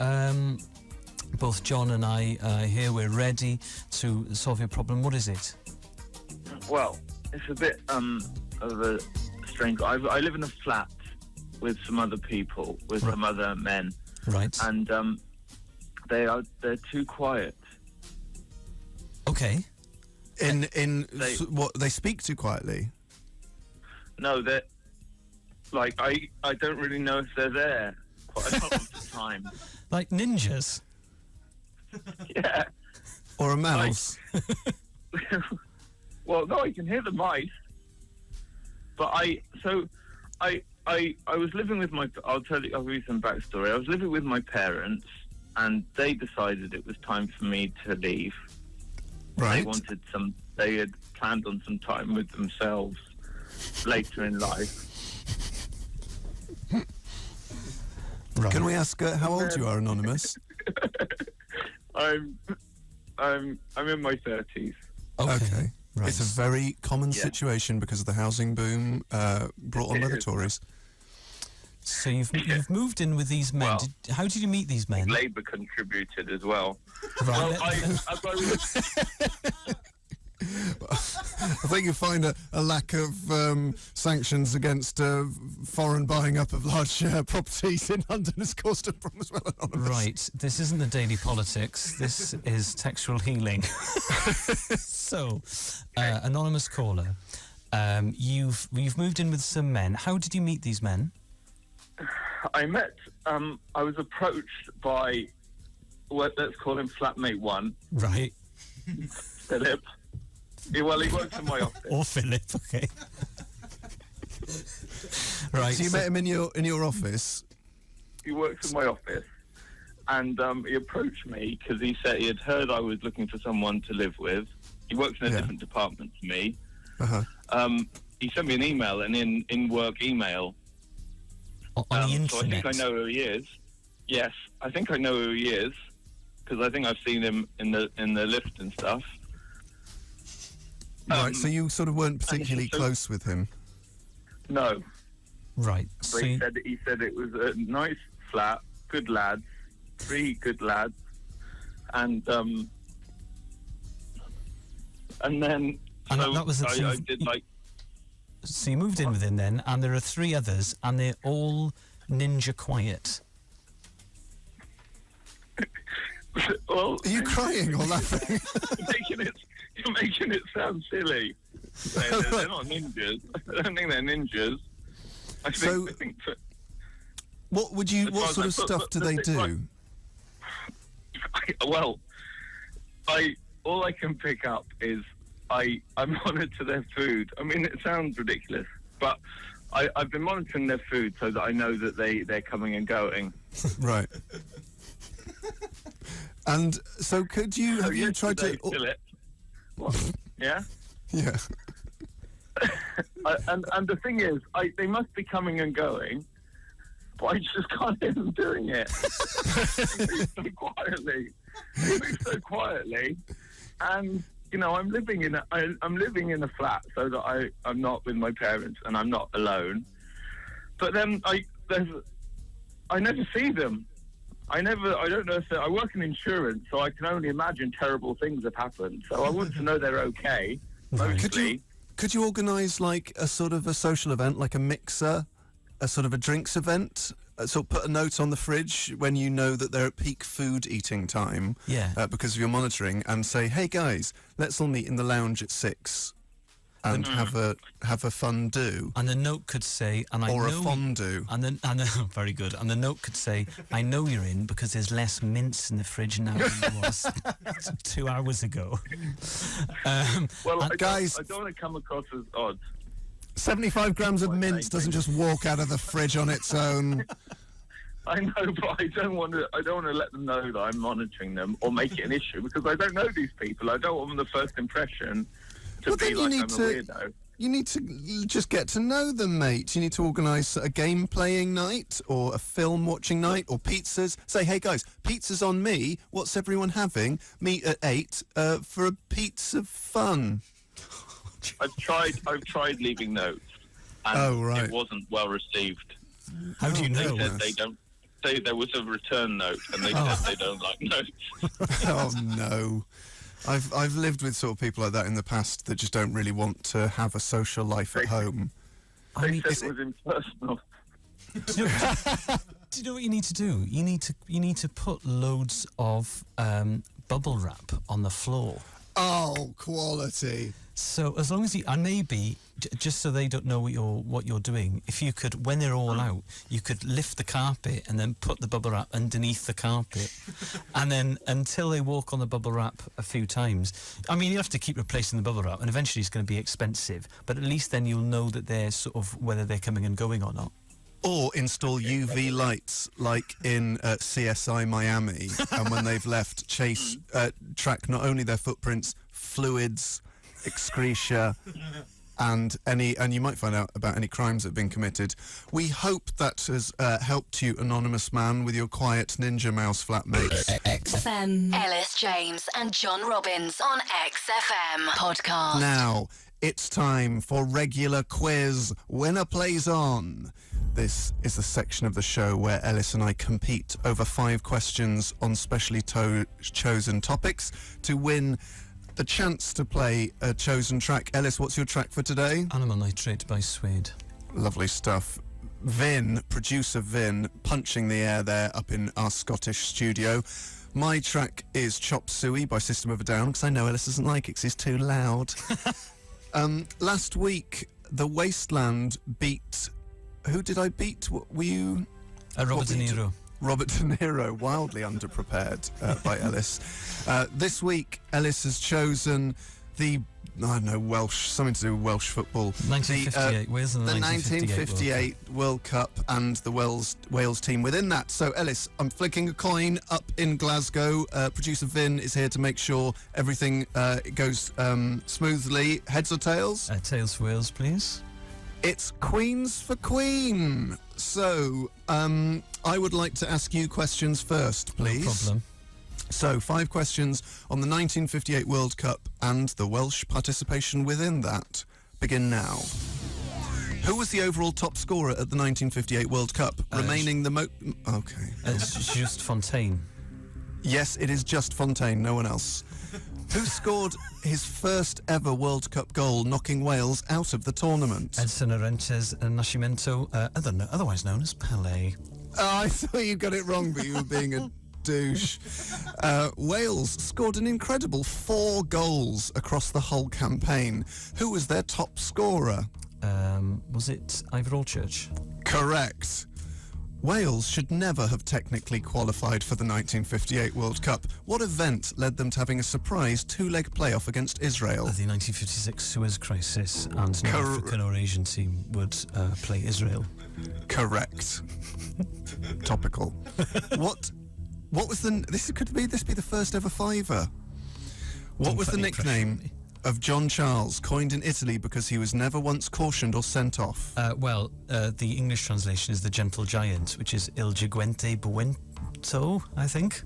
both John and I here. We're ready to solve your problem. What is it? Well, it's a bit of a strange. I live in a flat with some other people, with some other men, Right. and they're too quiet. Okay. What they speak too quietly? No, they're like I don't really know if they're there quite a lot of the time. Like ninjas. Yeah. Or a mouse? Well, no, I can hear the mice. But I was living with I'll give you some backstory. I was living with my parents, and they decided it was time for me to leave. Right. They had planned on some time with themselves later in life. Right. Can we ask how old you are, Anonymous? I'm in my 30s. Okay. Right. It's a very common situation because of the housing boom brought on by the Tories. So you've moved in with these men. Well, How did you meet these men? Labour contributed as well. Right. Well, I think you find a lack of sanctions against foreign buying up of large properties in London has caused a problem as well, Anonymous. Right. This isn't the Daily Politics. This is textual healing. So, anonymous caller, you've moved in with some men. How did you meet these men? I was approached by, let's call him flatmate 1. Right. Philip. He works in my office. Or Philip, okay. Right. So you met him in your office? He works in my office. And he approached me because he said he had heard I was looking for someone to live with. He works in a different department to me. Uh-huh. He sent me an email, an in-work email. On the internet? So I think I know who he is. Yes, I think I know who he is because I think I've seen him in the lift and stuff. Right, so you sort of weren't particularly close with him? No. Right. But he said it was a nice flat, good lads, 3 good lads, and then And so that was I did like. So you moved in with him then, and there are 3 others, and they're all ninja quiet. Well, are you crying or laughing? You're making it sound silly. They're not ninjas. I don't think they're ninjas. I think what sort of stuff do they do? Well, all I can pick up is I monitor their food. I mean, it sounds ridiculous, but I've been monitoring their food so that I know that they're coming and going. Right. And so have you tried to... Philip, what? Yeah? Yeah. And the thing is, they must be coming and going, but I just can't hear them doing it. They move so quietly. And, I'm living in a flat so that I'm not with my parents and I'm not alone. But then I never see them. I don't know if I work in insurance, so I can only imagine terrible things have happened. So I want to know they're okay. Mostly. Could you organise like a sort of a social event, like a mixer, a sort of a drinks event? So put a note on the fridge when you know that they're at peak food eating time, because of your monitoring, and say, "Hey guys, let's all meet in the lounge at 6 and have a fun do." And the note could say, "And I know a fondue." And then, very good. And the note could say, "I know you're in because there's less mince in the fridge now than there was 2 hours ago." Well, guys, I don't want to come across as odd. 75 grams of mince doesn't just walk out of the fridge on its own. I know, but I don't want to let them know that I'm monitoring them or make it an issue because I don't know these people. I don't want the first impression to be like I'm a weirdo. You need to just get to know them, mate. You need to organise a game-playing night or a film-watching night or pizzas. Say, hey, guys, pizza's on me. What's everyone having? Meet at 8 for a pizza fun. I've tried leaving notes, and it wasn't well received. How do you know? They said they don't. There was a return note, and they said they don't like notes. Oh no. I've lived with sort of people like that in the past that just don't really want to have a social life at home. They said it was impersonal. Do you know what you need to do? You need to put loads of bubble wrap on the floor. Oh, quality. So as long as and maybe just so they don't know what you're doing, if you could, when they're all out, you could lift the carpet and then put the bubble wrap underneath the carpet, and then until they walk on the bubble wrap a few times. I mean, you have to keep replacing the bubble wrap, and eventually it's going to be expensive. But at least then you'll know that they're sort of whether they're coming and going or not. Or install UV lights like in CSI Miami, and when they've left, track not only their footprints, fluids, excreta, and you might find out about any crimes that have been committed. We hope that has helped you, anonymous man, with your quiet ninja mouse flatmates. XFM. Elis James and John Robbins on XFM podcast. Now, it's time for regular quiz. Winner plays on. This is the section of the show where Elis and I compete over 5 questions on specially chosen topics to win the chance to play a chosen track. Elis, what's your track for today? Animal Nitrate by Suede. Lovely stuff. Producer Vin, punching the air there up in our Scottish studio. My track is Chop Suey by System of a Down, because I know Elis doesn't like it because it's too loud. Last week, The Wasteland beat... Who did I beat? What were you... Robert De Niro. Robert De Niro, wildly underprepared by Elis. This week, Elis has chosen the, I don't know, Welsh, something to do with Welsh football. 1958, Wales and the 1958 World Cup and the Wales team within that. So, Elis, I'm flicking a coin up in Glasgow. Producer Vin is here to make sure everything goes smoothly. Heads or tails? Tails for Wales, please. It's Queens for Queen. So, I would like to ask you questions first, please. No problem. So, 5 questions on the 1958 World Cup and the Welsh participation within that. Begin now. Who was the overall top scorer at the 1958 World Cup? Remaining the Okay. It's Just Fontaine. Yes, it is Just Fontaine, no one else. Who scored his first ever World Cup goal, knocking Wales out of the tournament? Edson Arantes Nascimento, otherwise known as Pelé. Oh, I thought you got it wrong, but you were being a douche. Wales scored an incredible 4 goals across the whole campaign. Who was their top scorer? Was it Ivor Allchurch? Correct. Wales should never have technically qualified for the 1958 World Cup. What event led them to having a surprise 2-leg playoff against Israel? The 1956 Suez Crisis, and no African or Asian team would play Israel. Correct. Topical. What was the... Could this be the first ever fiver? What was the nickname of John Charles, coined in Italy because he was never once cautioned or sent off? The English translation is the Gentle Giant, which is Il Gigante Buento, I think.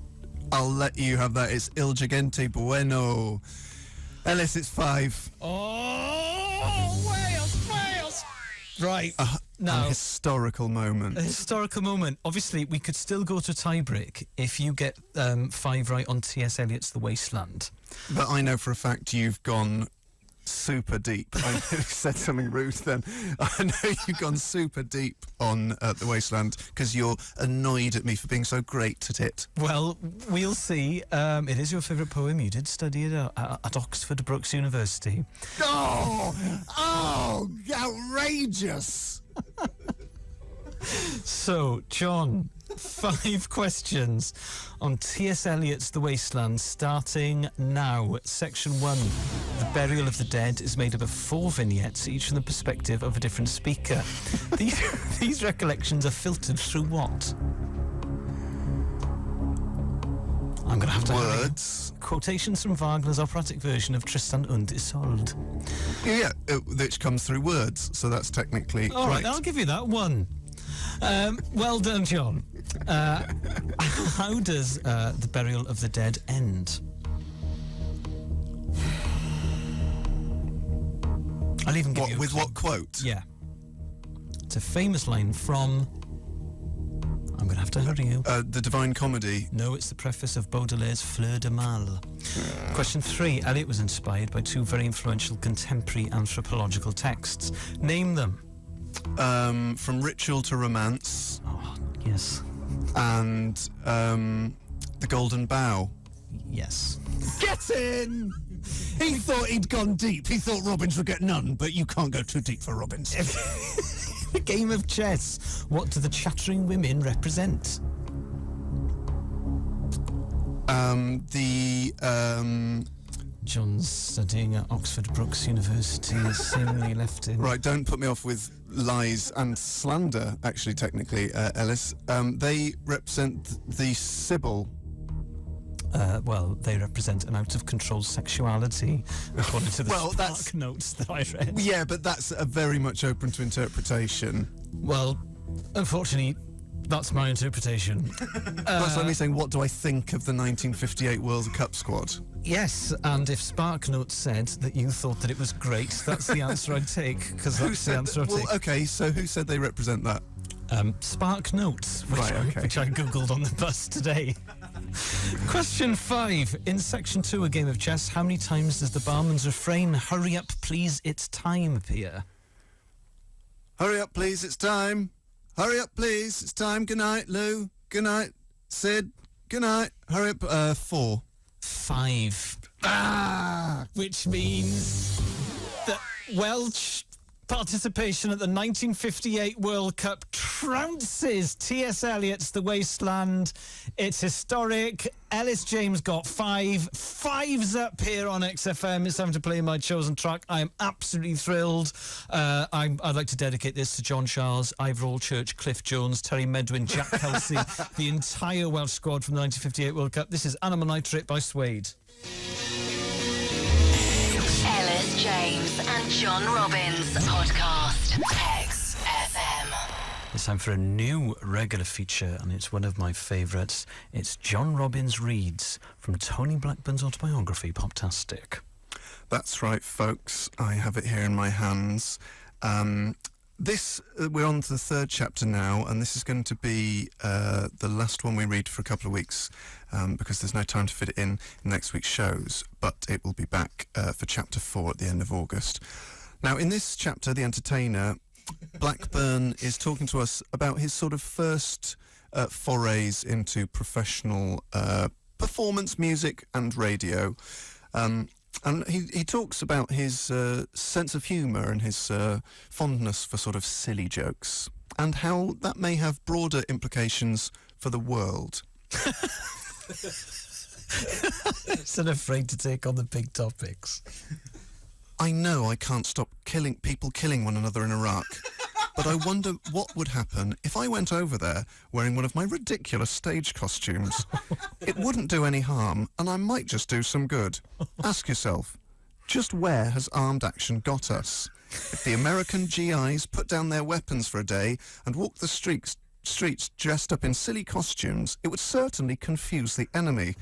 I'll let you have that. It's Il Gigante Bueno. Elis, it's 5. Oh, Wales! Right. Now, an historical moment. A historical moment. Obviously, we could still go to tie-break if you get 5 right on T.S. Eliot's The Wasteland. But I know for a fact you've gone super deep. I said something rude then. I know you've gone super deep on The Wasteland because you're annoyed at me for being so great at it. Well, we'll see. It is your favourite poem. You did study it at Oxford Brookes University. Oh, outrageous! So, John, 5 questions on T.S. Eliot's The Wasteland, starting now. Section 1. The Burial of the Dead is made up of 4 vignettes, each from the perspective of a different speaker. These recollections are filtered through what? I'm going to have to... Words. Quotations from Wagner's operatic version of Tristan und Isolde. Yeah, which comes through words, so that's technically All right, I'll give you that one. Well done, John. How does The Burial of the Dead end? I'll even give you with what quote? Yeah. It's a famous line from... I'm going to have to hurry you. The Divine Comedy. No, it's the preface of Baudelaire's Fleur de Mal. Question 3. Eliot was inspired by 2 very influential contemporary anthropological texts. Name them. From Ritual to Romance. Oh, yes. And The Golden Bough. Yes. Get in! He thought he'd gone deep. He thought Robbins would get none, but you can't go too deep for Robbins. The game of chess. What do the chattering women represent? John's studying at Oxford Brookes University is seemingly left in... Right, don't put me off with lies and slander, actually, technically, Elis. They represent the Sibyl. Well, they represent an out-of-control sexuality, according to the Well, Spark notes that I read. Yeah, but that's very much open to interpretation. Well, unfortunately, that's my interpretation. That's like me saying, what do I think of the 1958 World Cup squad? Yes, and if Spark Notes said that you thought that it was great, that's the answer I'd take, because that's the answer I'd take. Well, okay, so who said they represent that? Spark Notes, which, Right, okay. which I googled on the bus today. Question 5. In section 2, a game of chess, how many times does the barman's refrain, "Hurry up, please, it's time," appear? Hurry up, please, it's time. Hurry up, please, it's time. Good night, Lou. Good night, Sid. Good night. Hurry up. 4. 5. Which means that Welsh participation at the 1958 World Cup trounces T.S. Eliot's The Wasteland. It's historic. Elis James got 5. 5's up here on XFM. It's time to play my chosen track. I'm absolutely thrilled. I'd like to dedicate this to John Charles, Ivor Allchurch, Cliff Jones, Terry Medwin, Jack Kelsey, the entire Welsh squad from the 1958 World Cup. This is Animal Nitrate by Suede. Elis James and John Robbins podcast. XFM. It's time for a new regular feature, and it's one of my favourites. It's John Robbins Reads from Tony Blackburn's autobiography, Poptastic. That's right, folks. I have it here in my hands. We're on to the 3rd chapter now, and this is going to be the last one we read for a couple of weeks, because there's no time to fit it in next week's shows, but it will be back for chapter 4 at the end of August. Now, in this chapter, The Entertainer, Blackburn is talking to us about his sort of first forays into professional performance music and radio. And he talks about his sense of humour and his fondness for sort of silly jokes, and how that may have broader implications for the world. Still afraid to take on the big topics. I know I can't stop people killing one another in Iraq, but I wonder what would happen if I went over there wearing one of my ridiculous stage costumes. It wouldn't do any harm, and I might just do some good. Ask yourself, just where has armed action got us? If the American GIs put down their weapons for a day and walked the streets dressed up in silly costumes, it would certainly confuse the enemy.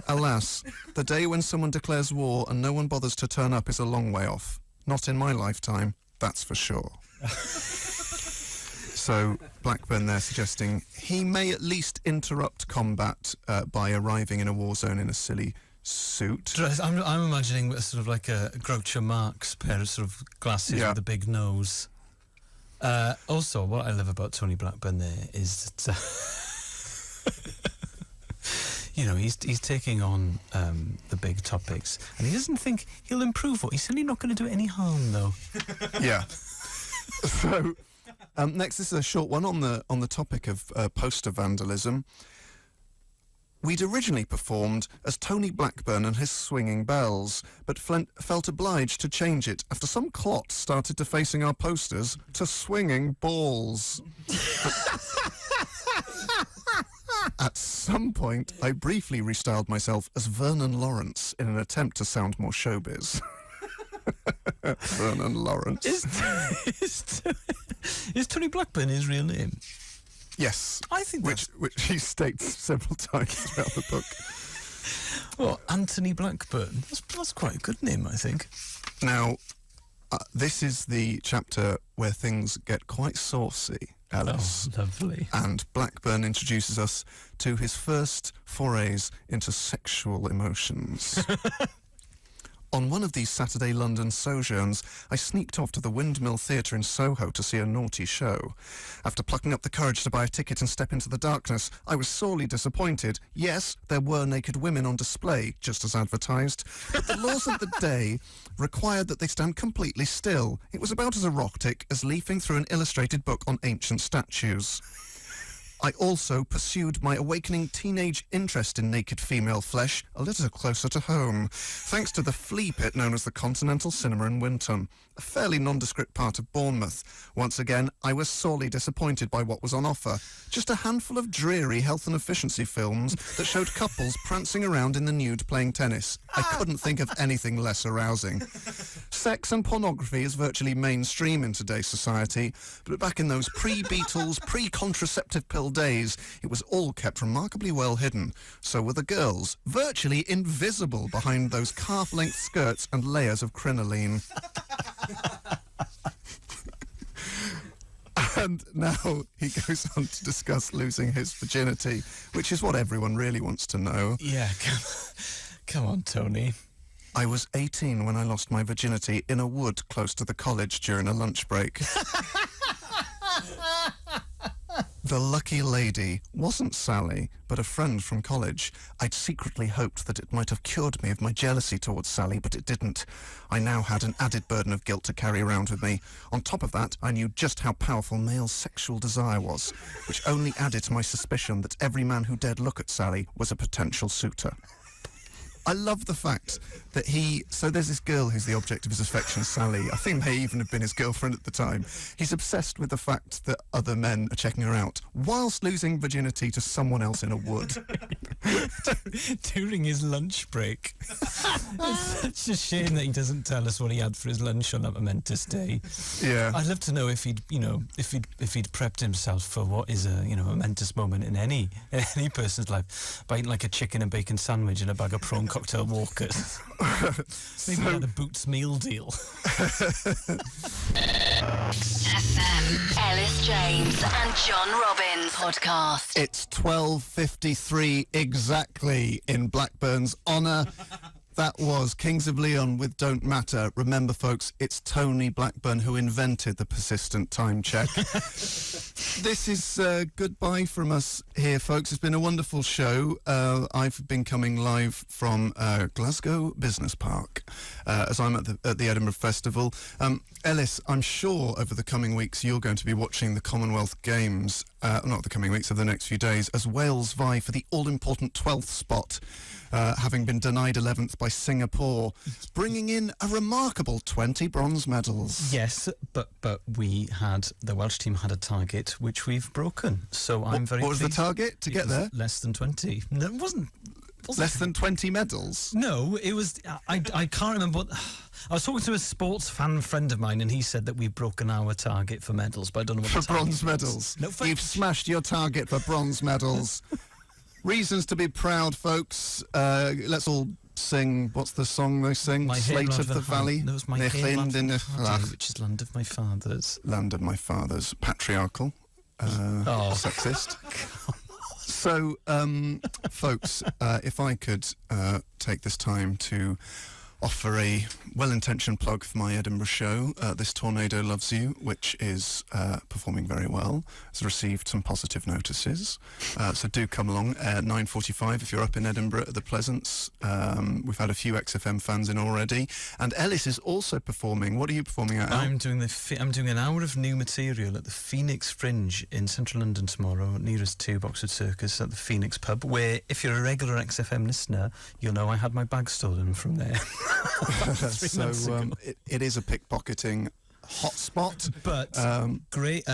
Alas, the day when someone declares war and no one bothers to turn up is a long way off. Not in my lifetime, that's for sure. So Blackburn there suggesting he may at least interrupt combat by arriving in a war zone in a silly suit. I'm imagining sort of like a Groucho Marx pair of sort of glasses with a big nose. Also, what I love about Tony Blackburn there is that you know, he's taking on the big topics, and he doesn't think he'll improve. He's certainly not going to do any harm, though. Yeah. So next, this is a short one on the topic of poster vandalism. We'd originally performed as Tony Blackburn and his Swinging Bells, but felt obliged to change it after some clot started defacing our posters to Swinging Balls. At some point, I briefly restyled myself as Vernon Lawrence in an attempt to sound more showbiz. Vernon Lawrence. Is Tony Blackburn his real name? Yes. I think which he states several times throughout the book. Well, Anthony Blackburn. That's quite a good name, I think. Now, this is the chapter where things get quite saucy, Alice. Oh, lovely. And Blackburn introduces us to his first forays into sexual emotions. On one of these Saturday London sojourns, I sneaked off to the Windmill Theatre in Soho to see a naughty show. After plucking up the courage to buy a ticket and step into the darkness, I was sorely disappointed. Yes, there were naked women on display, just as advertised, but the laws of the day required that they stand completely still. It was about as erotic as leafing through an illustrated book on ancient statues. I also pursued my awakening teenage interest in naked female flesh a little closer to home, thanks to the flea pit known as the Continental Cinema in Winton. a fairly nondescript part of Bournemouth. Once again, I was sorely disappointed by what was on offer. Just a handful of dreary health and efficiency films that showed couples prancing around in the nude playing tennis. I couldn't think of anything less arousing. Sex and pornography is virtually mainstream in today's society, but back in those pre-Beatles, pre-contraceptive pill days, it was all kept remarkably well hidden. So were the girls, virtually invisible behind those calf-length skirts and layers of crinoline. And now he goes on to discuss losing his virginity, which is what everyone really wants to know. Yeah, come on, Tony. I was 18 when I lost my virginity in a wood close to the college during a lunch break. The lucky lady wasn't Sally, but a friend from college. I'd secretly hoped that it might have cured me of my jealousy towards Sally, but it didn't. I now had an added burden of guilt to carry around with me. On top of that, I knew just how powerful male sexual desire was, which only added to my suspicion that every man who dared look at Sally was a potential suitor. I love the fact that so there's this girl who's the object of his affection, Sally. I think may even have been his girlfriend at the time. He's obsessed with the fact that other men are checking her out, whilst losing virginity to someone else in a wood. During his lunch break. It's such a shame that he doesn't tell us what he had for his lunch on that momentous day. Yeah. I'd love to know if he'd prepped himself for what is a momentous moment in any person's life by eating like a chicken and bacon sandwich and a bag of prawn cocktail walkers. Maybe he had a Boots meal deal. FM, Elis James and John Robbins podcast. It's 12:53 exactly in Blackburn's honour. That was Kings of Leon with Don't Matter. Remember, folks, it's Tony Blackburn who invented the persistent time check. This is goodbye from us here, folks. It's been a wonderful show. I've been coming live from Glasgow Business Park as I'm at the Edinburgh Festival. Elis, I'm sure over the coming weeks you're going to be watching the Commonwealth Games, not the coming weeks, of the next few days, as Wales vie for the all-important 12th spot, having been denied 11th by Singapore, bringing in a remarkable 20 bronze medals. Yes, but the Welsh team had a target which we've broken. So I'm very What was the pleased. target to get there? Less than 20. No, it wasn't. Less than 20 medals? No, it was. I can't remember what. I was talking to a sports fan friend of mine, and he said that we've broken our target for medals, but I don't know what For the target bronze was. medals. No, for You've smashed your target for bronze medals. Reasons to be proud, folks. Let's all sing. What's the song they sing? My Slate Hyn of the Lad Valley. That was my Nech Hyn Hyn Lad in the Valley, which is land of my fathers. Land of my fathers. Patriarchal. Sexist. So, folks, if I could take this time to offer a well-intentioned plug for my Edinburgh show, This Tornado Loves You, which is performing very well. It's received some positive notices. So do come along at 9:45 if you're up in Edinburgh at the Pleasance. We've had a few XFM fans in already. And Elis is also performing. What are you performing at? I'm doing an hour of new material at the Phoenix Fringe in central London tomorrow, nearest to Oxford Circus at the Phoenix pub, where if you're a regular XFM listener, you'll know I had my bag stolen from there. So it is a pickpocketing hotspot, but great.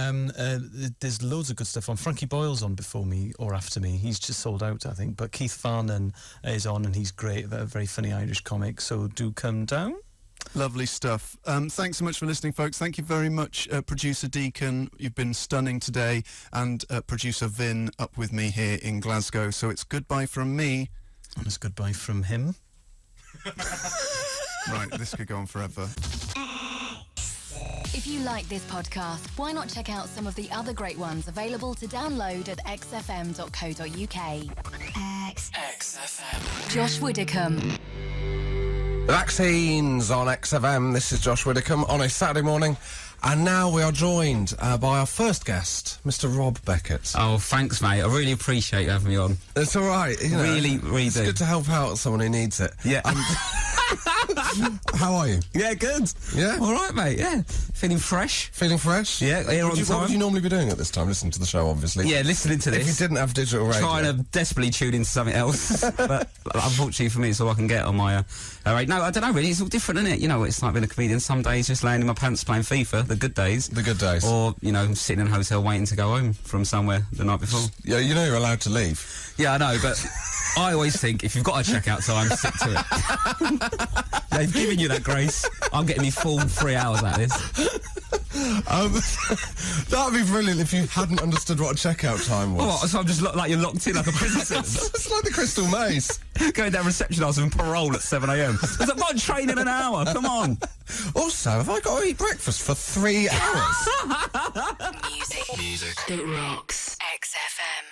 There's loads of good stuff on. Frankie Boyle's on before me or after me. He's just sold out, I think. But Keith Farnan is on, and he's great. A very funny Irish comic. So do come down. Lovely stuff. Thanks so much for listening, folks. Thank you very much, Producer Deacon. You've been stunning today, and Producer Vin up with me here in Glasgow. So it's goodbye from me. And it's goodbye from him. Right, this could go on forever. If you like this podcast, why not check out some of the other great ones available to download at xfm.co.uk. XFM. Josh Widdicombe. Vaccines on XFM. This is Josh Widdicombe on a Saturday morning. And now we are joined by our first guest, Mr. Rob Beckett. Oh, thanks, mate. I really appreciate you having me on. It's all right. You know, really it's do. good to help out someone who needs it. Yeah. How are you? Yeah, good. Yeah? All right, mate, yeah. Feeling fresh. Feeling fresh? Yeah, here on What time. would you normally be doing at this time? Listening to the show, obviously. Yeah, listening to this. If you didn't have digital radio. Trying to desperately tune into something else. But unfortunately for me, it's all I can get on my... radio. No, I don't know, really. It's all different, isn't it? You know what it's like being a comedian. Some days just laying in my pants playing FIFA, the good days. The good days. Or, you know, sitting in a hotel waiting to go home from somewhere the night before. Yeah, you know you're allowed to leave. Yeah, I know, but I always think if you've got a checkout time, stick to it. They've given you that grace. I'm getting me full 3 hours out of this. That'd be brilliant if you hadn't understood what a checkout time was. What? So I'm just like you're locked in like a prison sentence. It's like the Crystal Maze. Going down reception, I was on parole at 7 a.m. I was like, I'm training an hour, come on. Also, have I got to eat breakfast for 3 hours? Music that rocks. XFM.